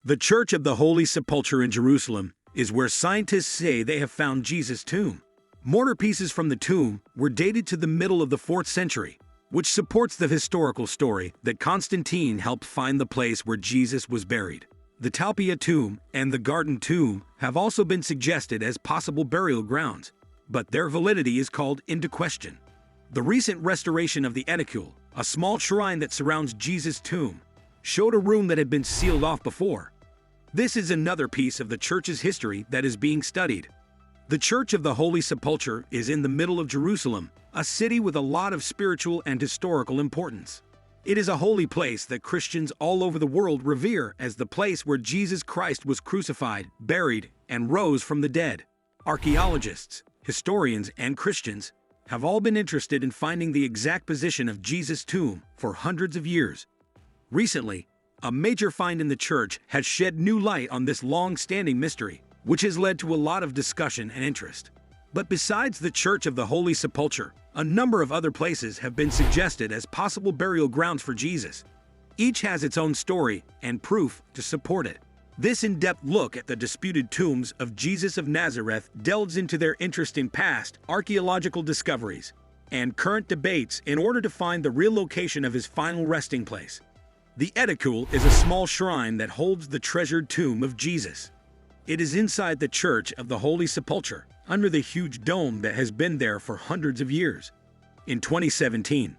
The Church of the Holy Sepulchre in Jerusalem is where scientists say they have found Jesus' tomb. Mortar pieces from the tomb were dated to the middle of the 4th century, which supports the historical story that Constantine helped find the place where Jesus was buried. The Talpia tomb and the Garden tomb have also been suggested as possible burial grounds, but their validity is called into question. The recent restoration of the Edicule, a small shrine that surrounds Jesus' tomb, showed a room that had been sealed off before. This is another piece of the church's history that is being studied. The Church of the Holy Sepulchre is in the middle of Jerusalem, a city with a lot of spiritual and historical importance. It is a holy place that Christians all over the world revere as the place where Jesus Christ was crucified, buried, and rose from the dead. Archaeologists, historians, and Christians have all been interested in finding the exact position of Jesus' tomb for hundreds of years. Recently, a major find in the church has shed new light on this long-standing mystery, which has led to a lot of discussion and interest. But besides the Church of the Holy Sepulchre, a number of other places have been suggested as possible burial grounds for Jesus. Each has its own story and proof to support it. This in-depth look at the disputed tombs of Jesus of Nazareth delves into their interesting past, archaeological discoveries, and current debates in order to find the real location of his final resting place. The Edicule is a small shrine that holds the treasured tomb of Jesus. It is inside the Church of the Holy Sepulchre, under the huge dome that has been there for hundreds of years. In 2017,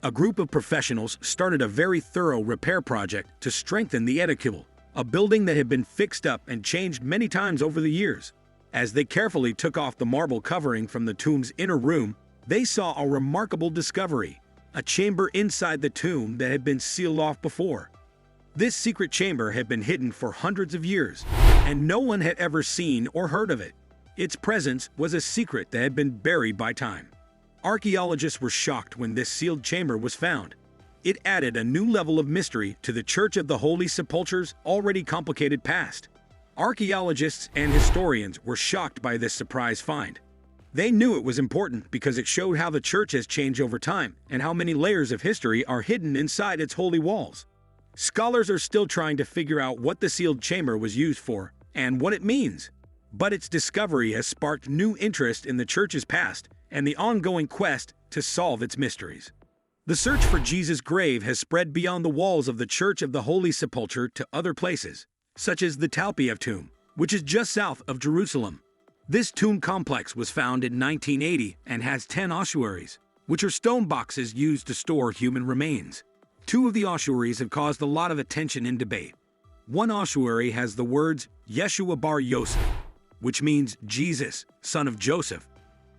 a group of professionals started a very thorough repair project to strengthen the Edicule, a building that had been fixed up and changed many times over the years. As they carefully took off the marble covering from the tomb's inner room, they saw a remarkable discovery: a chamber inside the tomb that had been sealed off before. This secret chamber had been hidden for hundreds of years, and no one had ever seen or heard of it. Its presence was a secret that had been buried by time. Archaeologists were shocked when this sealed chamber was found. It added a new level of mystery to the Church of the Holy Sepulchre's already complicated past. Archaeologists and historians were shocked by this surprise find. They knew it was important because it showed how the church has changed over time and how many layers of history are hidden inside its holy walls. Scholars are still trying to figure out what the sealed chamber was used for and what it means. But its discovery has sparked new interest in the church's past and the ongoing quest to solve its mysteries. The search for Jesus' grave has spread beyond the walls of the Church of the Holy Sepulchre to other places, such as the Talpia tomb, which is just south of Jerusalem. This tomb complex was found in 1980 and has 10 ossuaries, which are stone boxes used to store human remains. 2 of the ossuaries have caused a lot of attention and debate. One ossuary has the words Yeshua bar Yosef, which means Jesus, son of Joseph,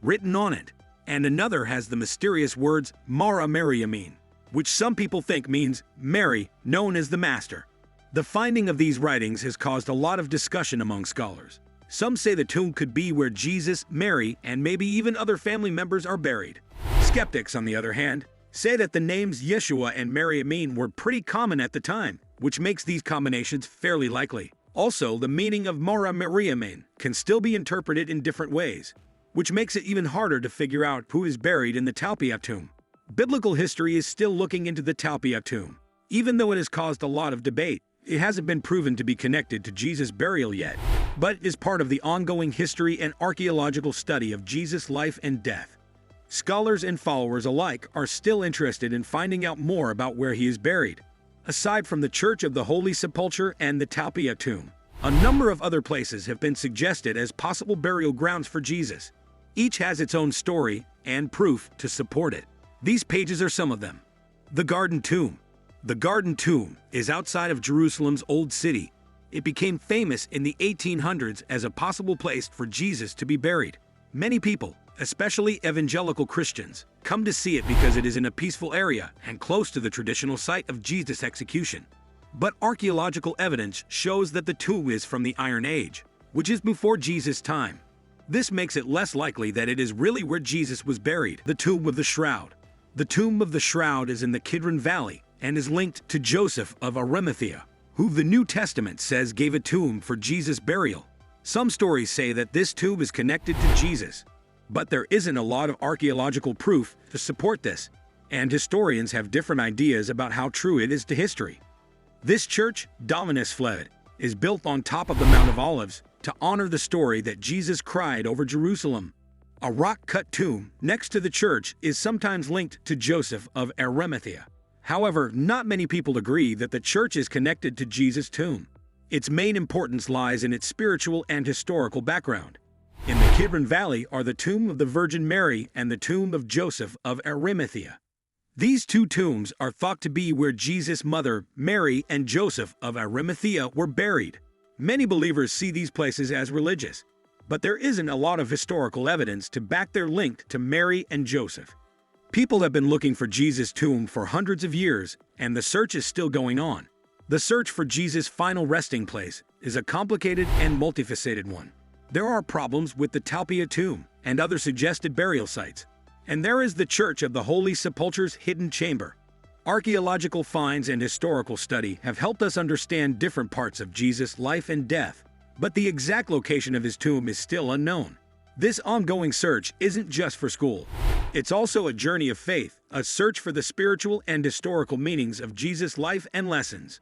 written on it, and another has the mysterious words Mara Mariamin, which some people think means Mary, known as the Master. The finding of these writings has caused a lot of discussion among scholars. Some say the tomb could be where Jesus, Mary, and maybe even other family members are buried. Skeptics, on the other hand, say that the names Yeshua and Mariamin were pretty common at the time, which makes these combinations fairly likely. Also, the meaning of Mara Mariamin can still be interpreted in different ways, which makes it even harder to figure out who is buried in the Talpia tomb. Biblical history is still looking into the Talpia tomb. Even though it has caused a lot of debate, it hasn't been proven to be connected to Jesus' burial yet, but is part of the ongoing history and archaeological study of Jesus' life and death. Scholars and followers alike are still interested in finding out more about where he is buried. Aside from the Church of the Holy Sepulchre and the Talpia tomb, a number of other places have been suggested as possible burial grounds for Jesus. Each has its own story and proof to support it. These pages are some of them. The Garden tomb. The Garden tomb is outside of Jerusalem's Old City. It became famous in the 1800s as a possible place for Jesus to be buried. Many people, especially evangelical Christians, come to see it because it is in a peaceful area and close to the traditional site of Jesus' execution. But archaeological evidence shows that the tomb is from the Iron Age, which is before Jesus' time. This makes it less likely that it is really where Jesus was buried. The Tomb of the Shroud. The Tomb of the Shroud is in the Kidron Valley and is linked to Joseph of Arimathea, who the New Testament says gave a tomb for Jesus' burial. Some stories say that this tomb is connected to Jesus, but there isn't a lot of archaeological proof to support this, and historians have different ideas about how true it is to history. This church, Dominus Fled, is built on top of the Mount of Olives to honor the story that Jesus cried over Jerusalem. A rock-cut tomb next to the church is sometimes linked to Joseph of Arimathea. However, not many people agree that the church is connected to Jesus' tomb. Its main importance lies in its spiritual and historical background. In the Kidron Valley are the tomb of the Virgin Mary and the tomb of Joseph of Arimathea. These two tombs are thought to be where Jesus' mother, Mary, and Joseph of Arimathea were buried. Many believers see these places as religious, but there isn't a lot of historical evidence to back their link to Mary and Joseph. People have been looking for Jesus' tomb for hundreds of years, and the search is still going on. The search for Jesus' final resting place is a complicated and multifaceted one. There are problems with the Talpia tomb and other suggested burial sites. And there is the Church of the Holy Sepulchre's hidden chamber. Archaeological finds and historical study have helped us understand different parts of Jesus' life and death, but the exact location of his tomb is still unknown. This ongoing search isn't just for school. It's also a journey of faith, a search for the spiritual and historical meanings of Jesus' life and lessons.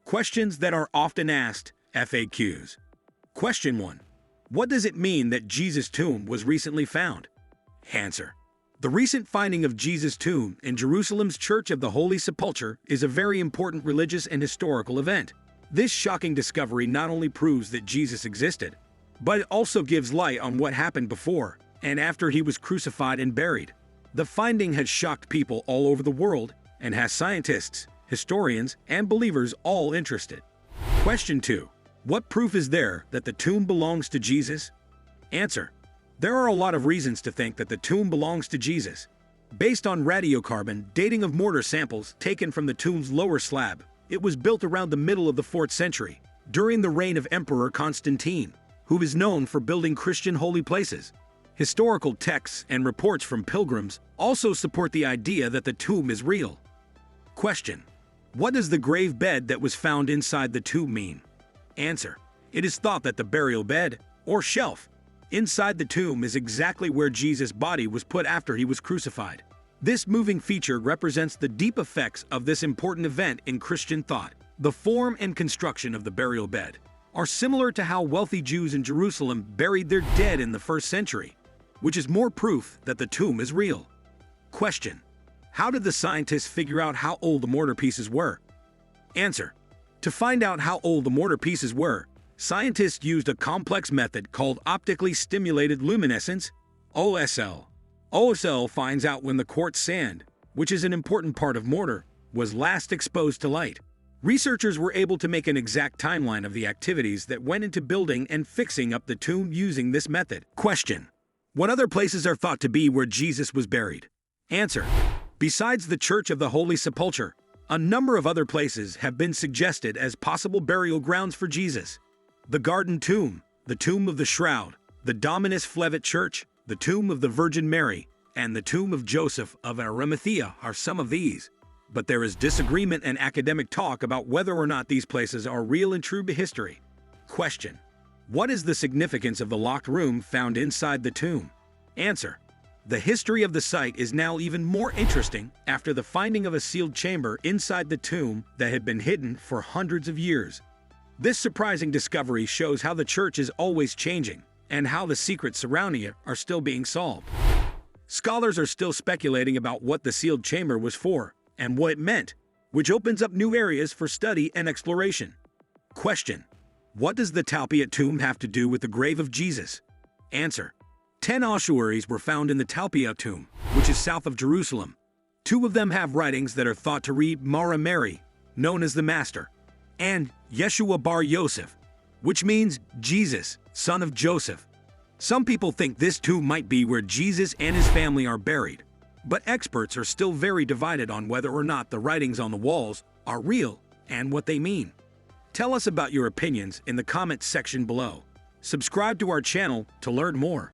Questions that are often asked, FAQs. Question 1. What does it mean that Jesus' tomb was recently found? Answer. The recent finding of Jesus' tomb in Jerusalem's Church of the Holy Sepulchre is a very important religious and historical event. This shocking discovery not only proves that Jesus existed, but it also gives light on what happened before and after he was crucified and buried. The finding has shocked people all over the world and has scientists, historians, and believers all interested. Question 2. What proof is there that the tomb belongs to Jesus? Answer. There are a lot of reasons to think that the tomb belongs to Jesus. Based on radiocarbon dating of mortar samples taken from the tomb's lower slab, it was built around the middle of the 4th century, during the reign of Emperor Constantine, who is known for building Christian holy places. Historical texts and reports from pilgrims also support the idea that the tomb is real. Question. What does the grave bed that was found inside the tomb mean? Answer. It is thought that the burial bed, or shelf, inside the tomb is exactly where Jesus' body was put after he was crucified. This moving feature represents the deep effects of this important event in Christian thought. The form and construction of the burial bed are similar to how wealthy Jews in Jerusalem buried their dead in the 1st century, which is more proof that the tomb is real. Question. How did the scientists figure out how old the mortar pieces were? Answer. To find out how old the mortar pieces were, scientists used a complex method called optically stimulated luminescence, OSL. OSL finds out when the quartz sand, which is an important part of mortar, was last exposed to light. Researchers were able to make an exact timeline of the activities that went into building and fixing up the tomb using this method. Question. What other places are thought to be where Jesus was buried? Answer. Besides the Church of the Holy Sepulchre, a number of other places have been suggested as possible burial grounds for Jesus. The Garden Tomb, the Tomb of the Shroud, the Dominus Flevit Church, the Tomb of the Virgin Mary, and the Tomb of Joseph of Arimathea are some of these. But there is disagreement and academic talk about whether or not these places are real and true to history. Question. What is the significance of the locked room found inside the tomb? Answer. The history of the site is now even more interesting after the finding of a sealed chamber inside the tomb that had been hidden for hundreds of years. This surprising discovery shows how the church is always changing and how the secrets surrounding it are still being solved. Scholars are still speculating about what the sealed chamber was for and what it meant, which opens up new areas for study and exploration. Question. What does the Talpia tomb have to do with the grave of Jesus? Answer. 10 ossuaries were found in the Talpia tomb, which is south of Jerusalem. 2 of them have writings that are thought to read Mara Mary, known as the Master, and Yeshua Bar Yosef, which means Jesus, son of Joseph. Some people think this tomb might be where Jesus and his family are buried, but experts are still very divided on whether or not the writings on the walls are real and what they mean. Tell us about your opinions in the comments section below. Subscribe to our channel to learn more.